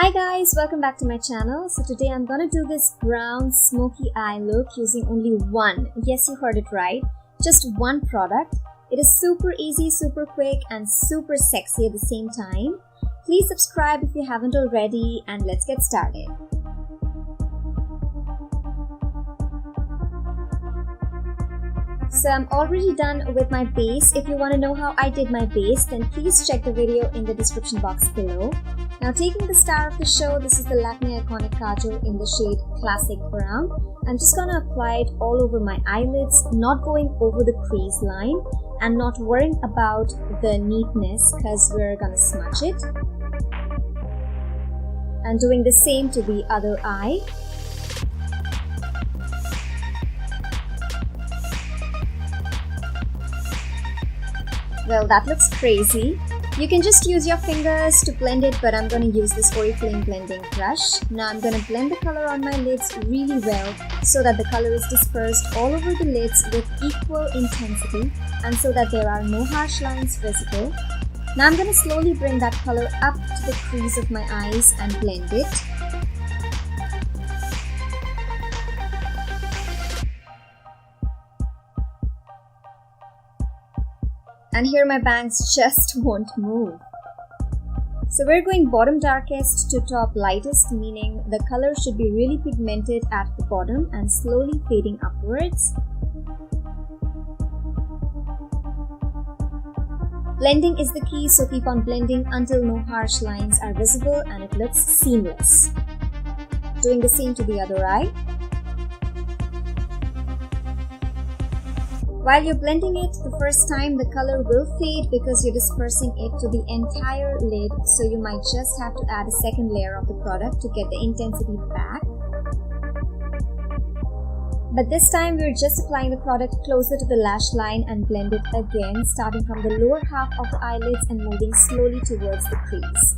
Hi guys, welcome back to my channel. So today I'm gonna do this brown smoky eye look using only one, yes you heard it right, just one product. It is super easy, super quick and super sexy at the same time. Please subscribe if you haven't already and let's get started. So I'm already done with my base. If you want to know how I did my base, then please check the video in the description box below. Now taking the star of the show, this is the Lakme Eyeconic Kajal in the shade Classic Brown. I'm just gonna apply it all over my eyelids, not going over the crease line and not worrying about the neatness because we're gonna smudge it. And doing the same to the other eye. Well, that looks crazy. You can just use your fingers to blend it, but I'm going to use this Oriflame blending brush. Now I'm going to blend the color on my lids really well so that the color is dispersed all over the lids with equal intensity and so that there are no harsh lines visible. Now I'm going to slowly bring that color up to the crease of my eyes and blend it. And here my bangs just won't move. So we're going bottom darkest to top lightest, meaning the color should be really pigmented at the bottom and slowly fading upwards. Blending is the key, so keep on blending until no harsh lines are visible and it looks seamless. Doing the same to the other eye. While you're blending it, the first time the color will fade because you're dispersing it to the entire lid, so you might just have to add a second layer of the product to get the intensity back. But this time we're just applying the product closer to the lash line and blend it again, starting from the lower half of the eyelids and moving slowly towards the crease.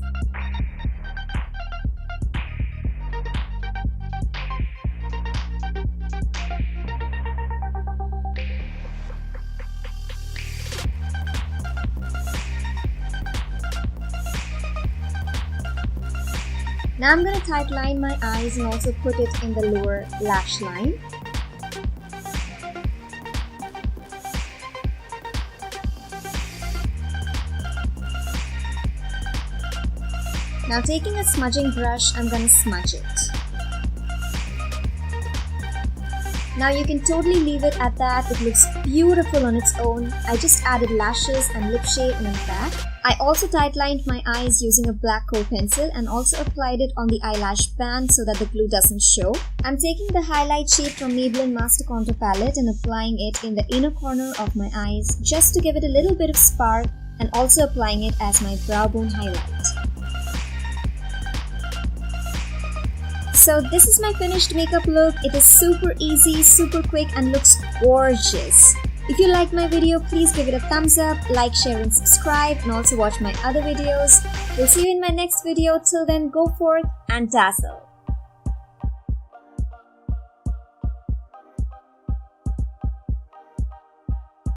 Now I'm going to tightline my eyes and also put it in the lower lash line. Now taking a smudging brush, I'm going to smudge it. Now you can totally leave it at that, it looks beautiful on its own. I just added lashes and lip shade and I'm back. I also tightlined my eyes using a black kohl pencil and also applied it on the eyelash band so that the glue doesn't show. I'm taking the highlight shade from Maybelline Master Contour Palette and applying it in the inner corner of my eyes just to give it a little bit of spark and also applying it as my brow bone highlight. So this is my finished makeup look. It is super easy, super quick and looks gorgeous. If you like my video, please give it a thumbs up, like, share and subscribe and also watch my other videos. We'll see you in my next video. Till then, go forth and dazzle.